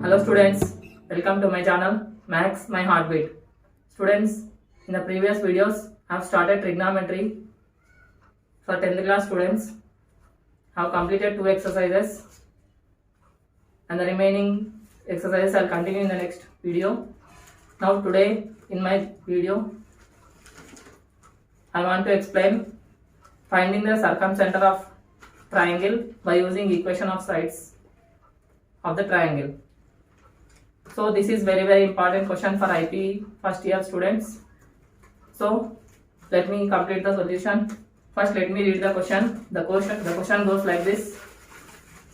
Hello students, welcome to my channel Max My Heartbeat. Students, in the previous videos I have started trigonometry for 10th class students. I have completed 2 exercises and the remaining exercises I will continue in the next video. Now today in my video I want to explain finding the circumcenter of triangle by using equation of sides of the triangle. So this is very important question for IP first year students. So let me complete the solution. First let me read the question. The question goes like this.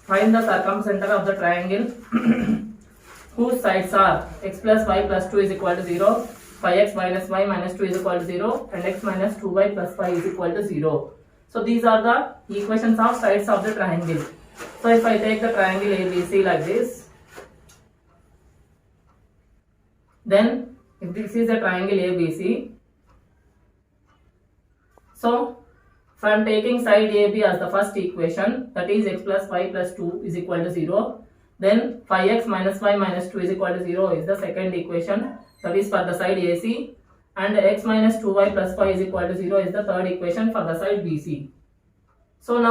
Find the circumcenter of the triangle whose sides are x plus y plus 2 is equal to 0, 5x minus y minus 2 is equal to 0 and x minus 2y plus 5 is equal to 0. So these are the equations of sides of the triangle. So if I take the triangle ABC like this, then if this is a triangle ABC, so from taking side AB as the first equation, that is x plus y plus 2 is equal to 0, then 5x minus y minus 2 is equal to 0 is the second equation, that is for the side AC, and x minus 2y plus 5 is equal to 0 is the third equation for the side BC. So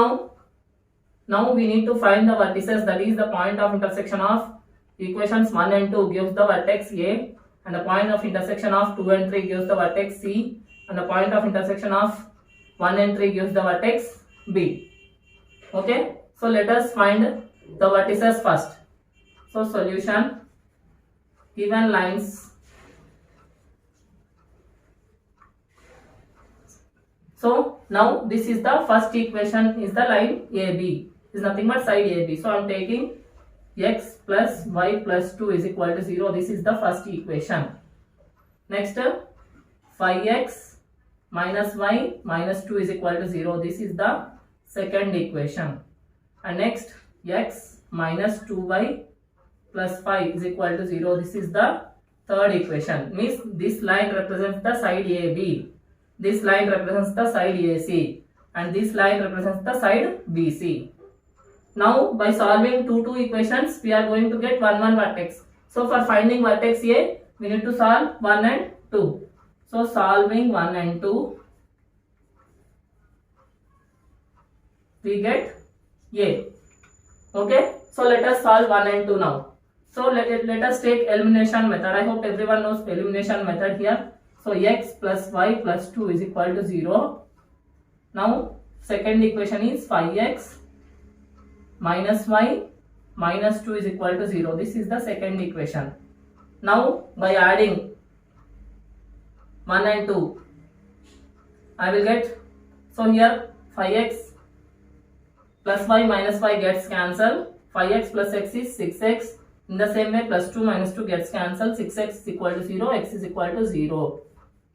now we need to find the vertices, that is the point of intersection of equations 1 and 2 gives the vertex A, and the point of intersection of 2 and 3 gives the vertex C, and the point of intersection of 1 and 3 gives the vertex B. Okay, so let us find the vertices first. So solution, given lines. So now this is the first equation, is the line AB, is nothing but side AB. So I am taking x plus y plus 2 is equal to 0. This is the first equation. Next 5x minus y minus 2 is equal to 0. This is the second equation. And next x minus 2y plus 5 is equal to 0. This is the third equation. Means this line represents the side AB. This line represents the side AC. And this line represents the side BC. Now by solving two equations, we are going to get one vertex. So for finding vertex A, we need to solve 1 and 2. So solving 1 and 2, we get A. Okay. So let us solve 1 and 2 now. So let us take elimination method. I hope everyone knows elimination method here. So x plus y plus 2 is equal to 0. Now second equation is 5x minus y minus 2 is equal to 0. This is the second equation. Now by adding 1 and 2, I will get, so here 5x plus y minus y gets cancelled. 5x plus x is 6x. In the same way plus 2 minus 2 gets cancelled. 6x is equal to 0, x is equal to 0.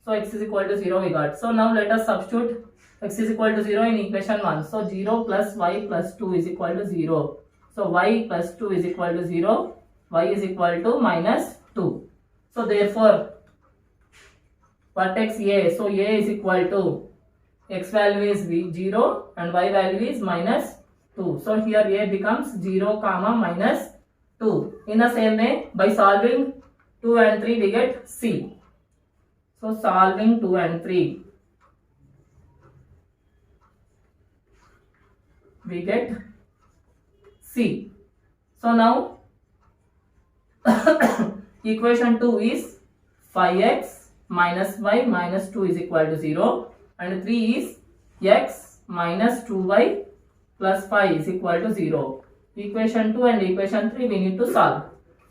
So x is equal to 0 we got. So now let us substitute x is equal to 0 in equation 1. So 0 plus y plus 2 is equal to 0. So y plus 2 is equal to 0. Y is equal to minus 2. So therefore vertex A. So A is equal to x value is 0 and y value is minus 2. So here A becomes 0 comma minus 2. In the same way by solving 2 and 3 we get C. So solving 2 and 3, we get C. So now equation 2 is 5x minus y minus 2 is equal to 0 and 3 is x minus 2y plus 5 is equal to 0. Equation 2 and equation 3 we need to solve.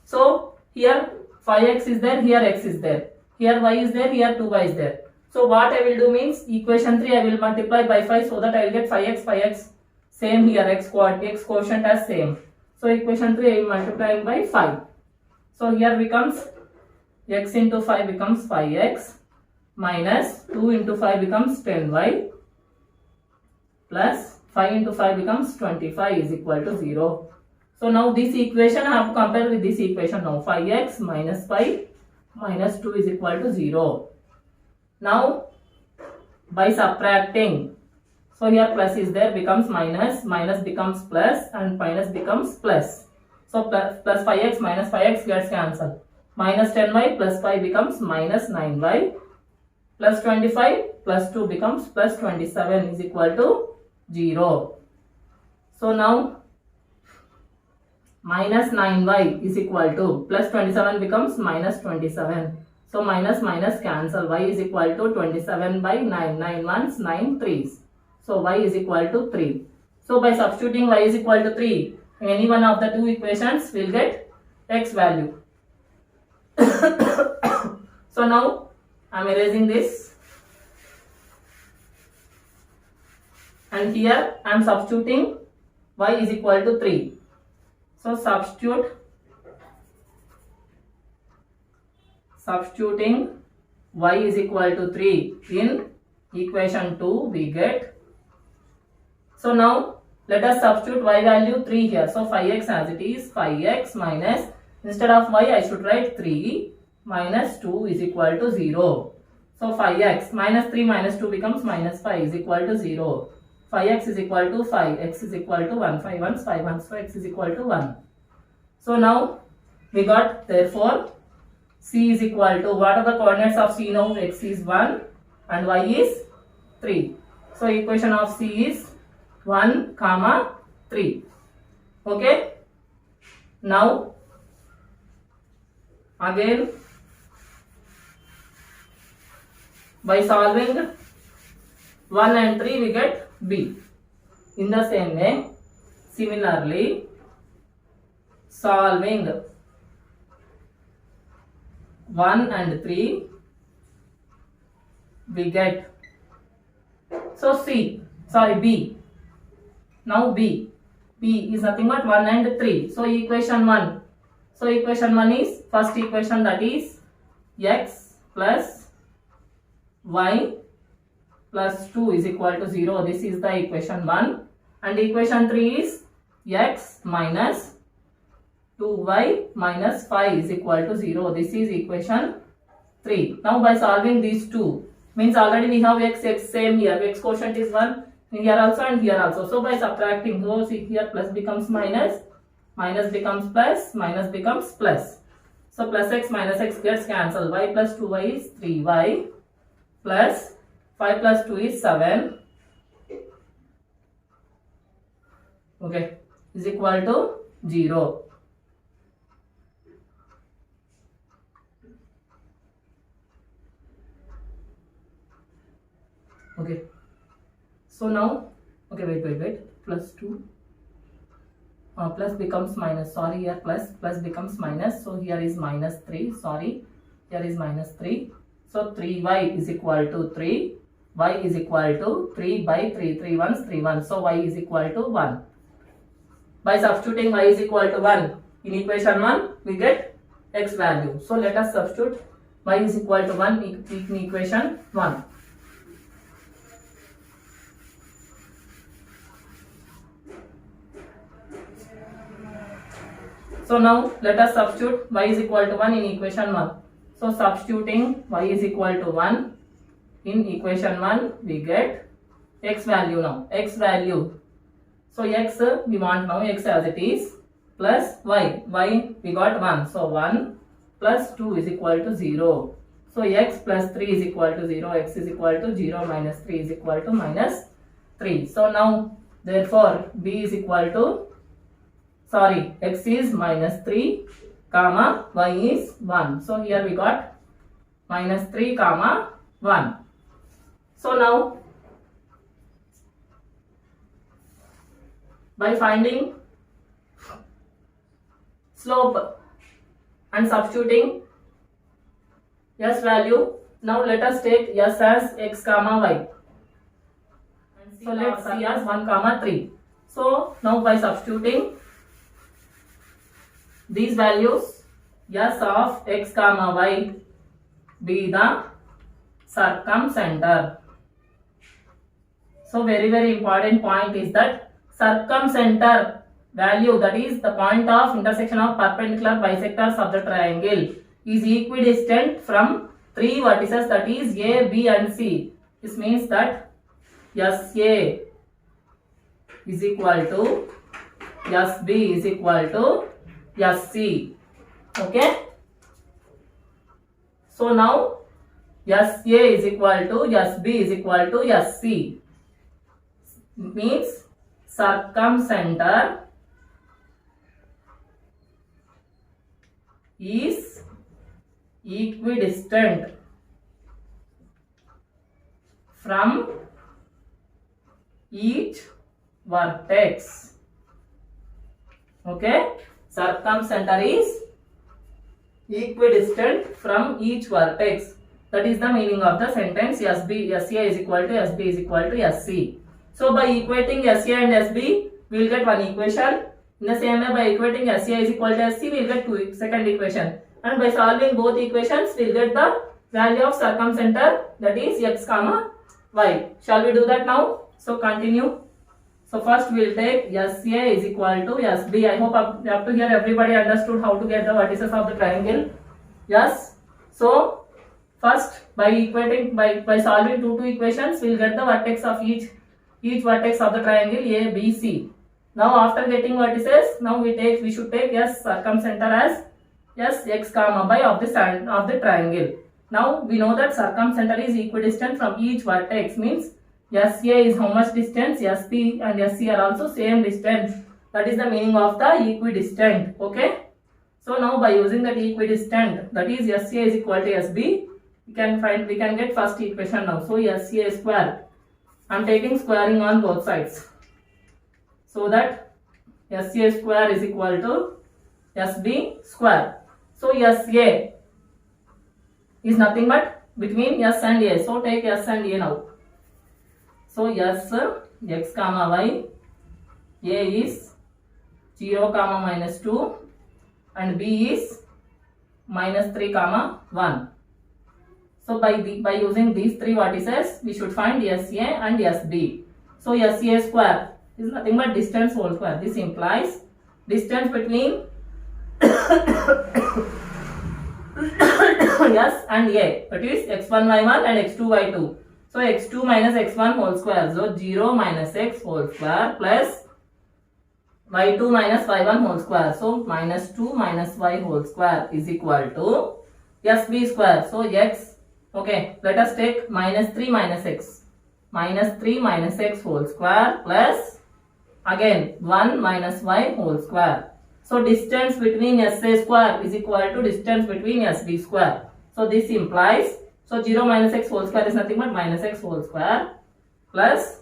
So here 5x is there, here x is there, here y is there, here 2y is there. So what I will do means equation 3 I will multiply by 5 so that I will get 5x. Same here, x quotient as same. So equation 3 I will multiply by 5. So here becomes x into 5 becomes 5x minus 2 into 5 becomes 10y plus 5 into 5 becomes 25 is equal to 0. So now this equation I have to compare with this equation now. 5x minus 5 minus 2 is equal to 0. Now by subtracting, so here plus is there becomes minus, minus becomes plus and minus becomes plus. So plus 5x minus 5x gets cancelled. Minus 10y plus 5 becomes minus 9y. Plus 25 plus 2 becomes plus 27 is equal to 0. So now minus 9y is equal to plus 27 becomes minus 27. So minus minus cancel. Y is equal to 27 by 9. 9 ones, 9 threes. So y is equal to 3. So by substituting y is equal to 3, any one of the two equations will get x value. So now I am erasing this. And here I am substituting y is equal to 3. So substituting y is equal to 3 in equation 2 we get. So now let us substitute y value 3 here. So 5x as it is, 5x minus, instead of y I should write 3 minus 2 is equal to 0. So 5x minus 3 minus 2 becomes minus 5 is equal to 0. 5x is equal to 5, x is equal to 1, 5 ones, 5 ones, so x is equal to 1. So now we got, therefore c is equal to, what are the coordinates of c now? X is 1 and y is 3. So equation of c is 1, 3. Okay. Now again by solving 1 and 3 we get b. In the same way, similarly, solving 1 and 3 we get, so b. Now b is nothing but 1 and 3. So equation 1. So equation 1 is first equation, that is x plus y plus 2 is equal to 0. This is the equation 1. And equation 3 is x minus 2y minus 5 is equal to 0. This is equation 3. Now by solving these two, means already we have x same here. X quotient is 1 here also and here also. So by subtracting, so see here plus becomes minus, minus becomes plus, minus becomes plus. So plus x minus x gets cancelled. Y plus 2y is 3y plus 5 plus 2 is 7. Okay, is equal to 0. Okay. So now, okay, wait. Plus 2. Plus becomes minus. Sorry, here plus becomes minus. So here is minus 3. Sorry, here is minus 3. So 3y is equal to 3. Y is equal to 3 by 3. 3 ones, 3 ones. So y is equal to 1. By substituting y is equal to 1 in equation 1, we get x value. So let us substitute y is equal to 1 in equation 1. So now let us substitute y is equal to 1 in equation 1. So substituting y is equal to 1 in equation 1, we get x value now. X value. So x we want now x as it is plus y. Y we got 1. So 1 plus 2 is equal to 0. So x plus 3 is equal to 0. X is equal to 0 minus 3 is equal to minus 3. So now therefore b is equal to, sorry, x is minus 3 comma y is 1. So here we got minus 3 comma 1. So now by finding slope and substituting s value, now let us take s as x comma y. So let's see as 1 comma 3. So now by substituting these values, s of x comma y be the circumcenter. So very important point is that circumcenter value, that is the point of intersection of perpendicular bisectors of the triangle, is equidistant from 3 vertices, that is A, B and C. This means that SA is equal to SB is equal to SC. Okay. So now SA is equal to SB is equal to SC. Means circumcenter is equidistant from each vertex. Okay, circumcenter is equidistant from each vertex. That is the meaning of the sentence SB, SA is equal to SB is equal to SC. So by equating SA and SB, we will get one equation. In the same way, by equating SA is equal to SC, we will get second equation. And by solving both equations, we will get the value of circumcenter, that is x comma y. Shall we do that now? So continue. So first we will take SA is equal to SB. I hope up to here everybody understood how to get the vertices of the triangle. Yes. So first by equating by solving two equations, we will get the vertex of each vertex of the triangle ABC. Now after getting vertices, now we should take S circumcenter as x comma y of the triangle. Now we know that circumcenter is equidistant from each vertex, means SA is how much distance, SP and SC are also same distance. That is the meaning of the equidistant. Okay. So now by using that equidistant, that is SA is equal to SB, we can get first equation now. So SA square, I am taking squaring on both sides. So that SA square is equal to SB square. So SA is nothing but between S and A. So take S and A now. So S x comma y, A is 0 comma minus 2 and B is minus 3 comma 1. So by using these three vertices, we should find SA and SB. So SA square is nothing but distance whole square. This implies distance between S and A, that is x1 y1 and x2 y2. So x2 minus x1 whole square, so 0 minus x whole square plus y2 minus y1 whole square, so minus 2 minus y whole square is equal to SB square. So x, okay, let us take minus 3 minus x whole square plus again 1 minus y whole square. So distance between SA square is equal to distance between SB square. So this implies, so 0 minus x whole square is nothing but minus x whole square plus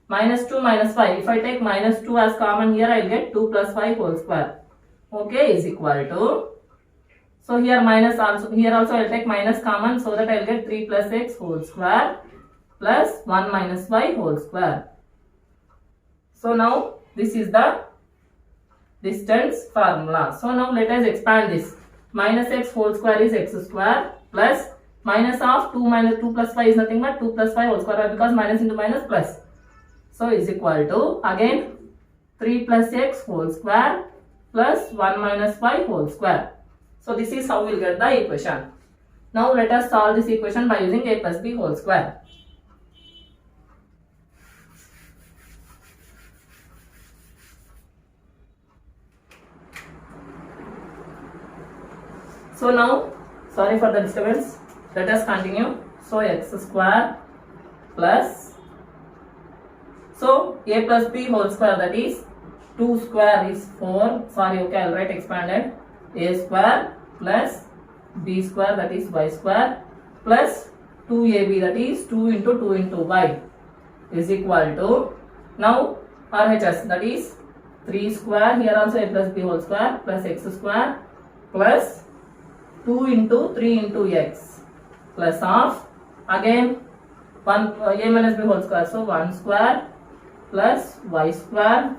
minus 2 minus 5. If I take minus 2 as common here, I will get 2 plus 5 whole square. Okay, is equal to, so here minus also, here also I will take minus common, so that I will get 3 plus x whole square plus 1 minus y whole square. So now this is the distance formula. So now let us expand this. Minus x whole square is x square plus minus of 2 minus 2 plus 5 is nothing but 2 plus 5 whole square, because minus into minus plus. So is equal to again 3 plus x whole square plus 1 minus y whole square. So this is how we will get the equation. Now let us solve this equation by using a plus b whole square. So now, sorry for the disturbance, let us continue. So x square plus, so a plus b whole square, that is 2 square is 4, sorry, okay, I will write expanded, a square plus b square, that is y square, plus 2ab, that is 2 into y is equal to, now RHS, that is 3 square, here also a plus b whole square plus x square plus 2 into 3 into x plus of again 1 a minus b whole square, so 1 square plus y square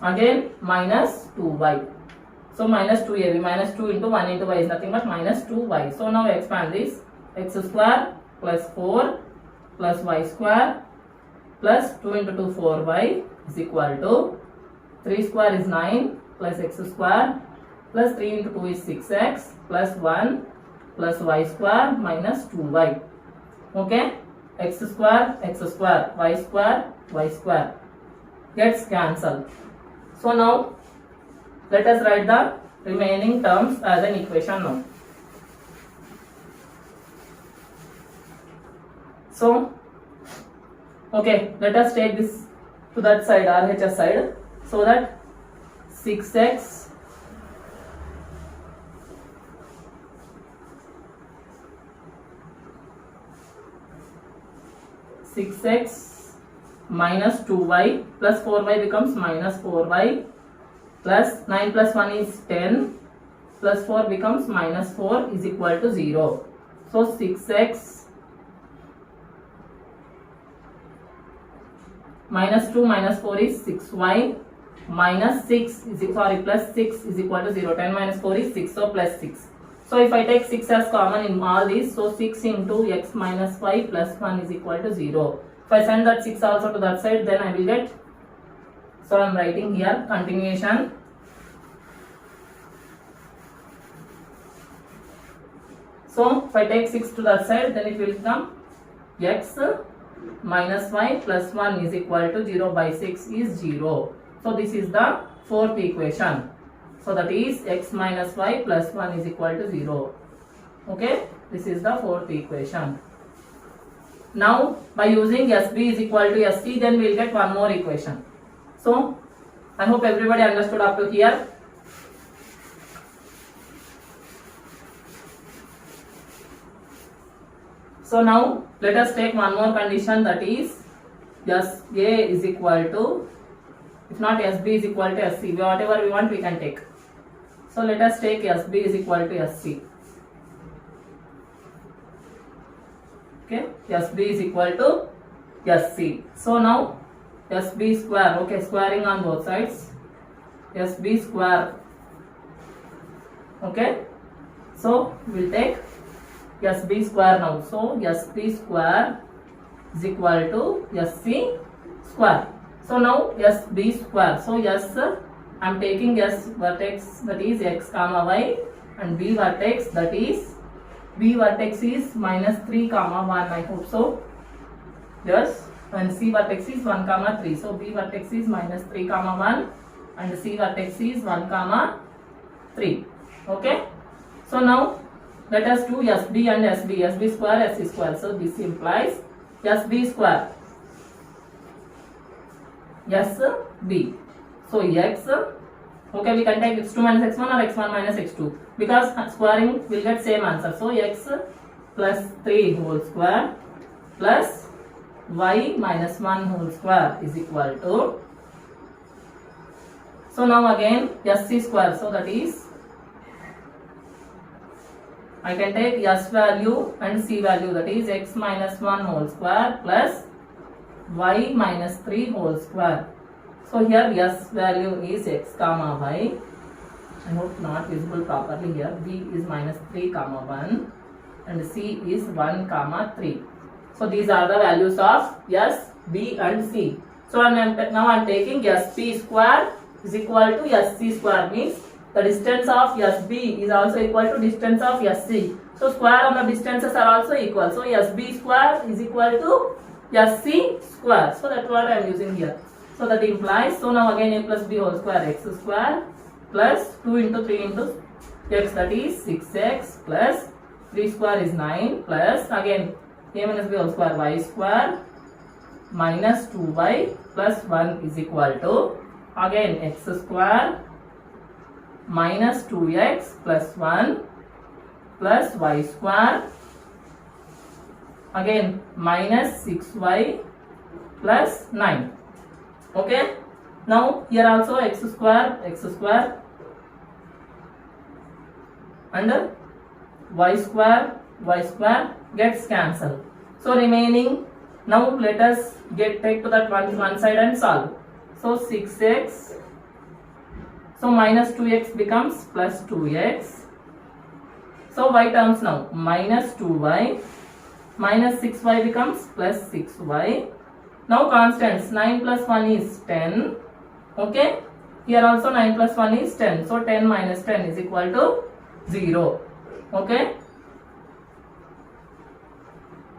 again minus 2y, so minus 2ab, minus 2 into 1 into y is nothing but minus 2y. So now expand this, x square plus 4 plus y square plus 2 into 2 4y is equal to 3 square is 9 plus x square plus 3 into 2 is 6x plus 1 plus y square minus 2y. Okay, x square, y square gets cancelled. So now let us write the remaining terms as an equation now. So okay, let us take this to that side, RHS side, so that 6x minus 2y plus 4y becomes minus 4y plus 9 plus 1 is 10 plus 4 becomes minus 4 is equal to 0. So 6x minus 2 minus 4 is 6y minus 6 is plus 6 is equal to 0. 10 minus 4 is 6, so plus 6. So if I take 6 as common in all these, so 6 into x minus y plus 1 is equal to 0. If I send that 6 also to that side, then I will get, so I am writing here continuation. So if I take 6 to that side, then it will become x minus y plus 1 is equal to 0 by 6 is 0. So this is the fourth equation. So that is x minus y plus 1 is equal to 0. Okay, this is the fourth equation. Now by using SB is equal to SC, then we will get one more equation. So I hope everybody understood up to here. So now let us take one more condition, that is SA is equal to, if not SB is equal to SC, whatever we want we can take. So let us take SB is equal to SC. Okay, SB is equal to SC. So now SB square, okay, squaring on both sides, SB square. Okay, so we will take SB square now. So SB square is equal to SC square. So now SB square. So S, I am taking S vertex, that is x comma y, and B vertex, that is B vertex is minus 3 comma 1. I hope so. Yes, and C vertex is 1 comma 3. So B vertex is minus 3 comma 1 and C vertex is 1 comma 3. Okay. So now let us do SB and SB. SB square, SC square. So this implies SB square. SB. So x, okay, we can take x2 minus x1 or x1 minus x2, because squaring will get same answer. So x plus 3 whole square plus y minus 1 whole square is equal to, so now again SC square. So that is, I can take S value and C value, that is x minus 1 whole square plus y minus 3 whole square. So here S value is x comma y. I hope not visible properly here. B is minus 3 comma 1 and C is 1 comma 3. So these are the values of S, B and C. So now I am taking SP square is equal to SC square, means the distance of SB is also equal to distance of SC. So square on the distances are also equal. So SB square is equal to SC square. So that's what I am using here. So that implies, so now again A plus B whole square, x square plus 2 into 3 into x, that is 6x plus 3 square is 9 plus again A minus B whole square, y square minus 2y plus 1 is equal to again x square minus 2x plus 1 plus y square again minus 6y plus 9. Okay, now here also x square and y square gets cancelled. So remaining, now let us take to that one side and solve. So 6x, so minus 2x becomes plus 2x. So y terms now minus 2y minus 6y becomes plus 6y. Now constants, 9 plus 1 is 10. Okay, here also 9 plus 1 is 10. So 10 minus 10 is equal to 0. Okay,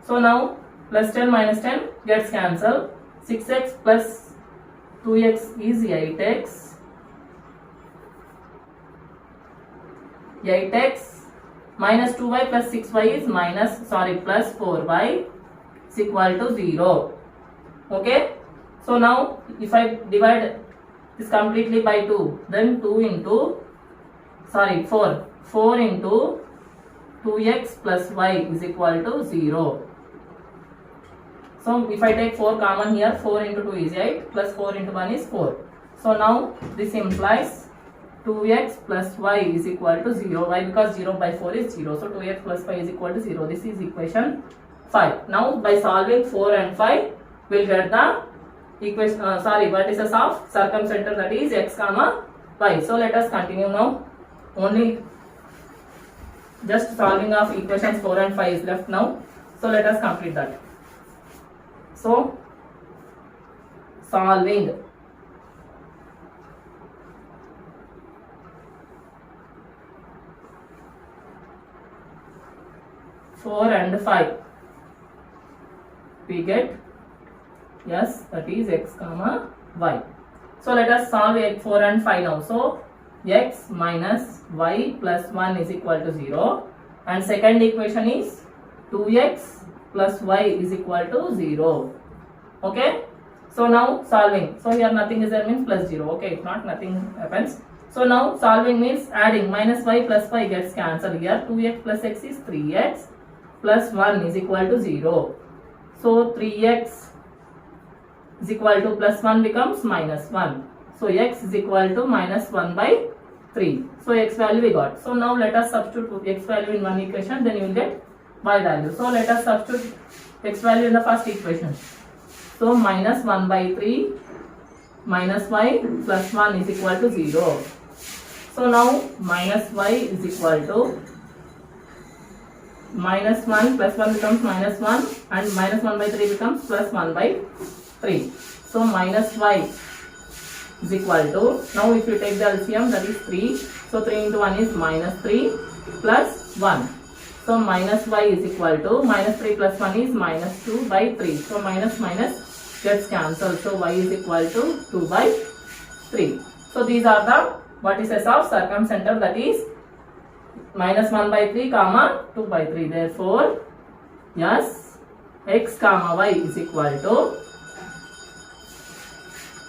so now plus 10 minus 10 gets cancelled. 6x plus 2x is 8x 8x minus 2y plus 6y is plus 4y is equal to 0. Okay. So now if I divide this completely by 2, then 4 into 2x plus y is equal to 0. So if I take 4 common here, 4 into 2 is 8 plus 4 into 1 is 4. So now this implies 2x plus y is equal to 0. Why? Because 0 by 4 is 0. So 2x plus y is equal to 0. This is equation 5. Now by solving 4 and 5, we'll get the equation, vertices of circumcenter, that is x comma y. So let us continue now. Only just solving of equations 4 and 5 is left now. So let us complete that. So solving four and 5, we get yes, that is x comma y. So let us solve 4 and 5 now. So x minus y plus 1 is equal to 0, and second equation is 2x plus y is equal to 0. Okay. So now solving. So here nothing is there means plus 0. Okay, if not, nothing happens. So now solving means adding. Minus y plus y gets cancelled here. 2x plus x is 3x plus 1 is equal to 0. So 3x is equal to plus 1 becomes minus 1. So x is equal to minus 1 by 3. So x value we got. So now let us substitute x value in one equation, then you will get y value. So let us substitute x value in the first equation. So minus 1 by 3 minus y plus 1 is equal to 0. So now minus y is equal to minus 1 plus 1 becomes minus 1, and minus 1 by 3 becomes plus 1 by 3. So minus y is equal to, now if you take the LCM, that is 3. So 3 into 1 is minus 3 plus 1. So minus y is equal to minus 3 plus 1 is minus 2 by 3. So minus minus gets cancelled. So y is equal to 2 by 3. So these are the vertices of circumcenter, that is minus 1 by 3 comma 2 by 3. Therefore yes, x comma y is equal to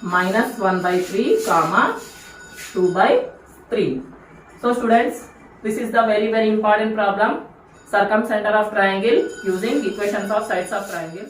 minus 1 by 3 comma 2 by 3. So students, this is the very important problem, circumcenter of triangle using equations of sides of triangle.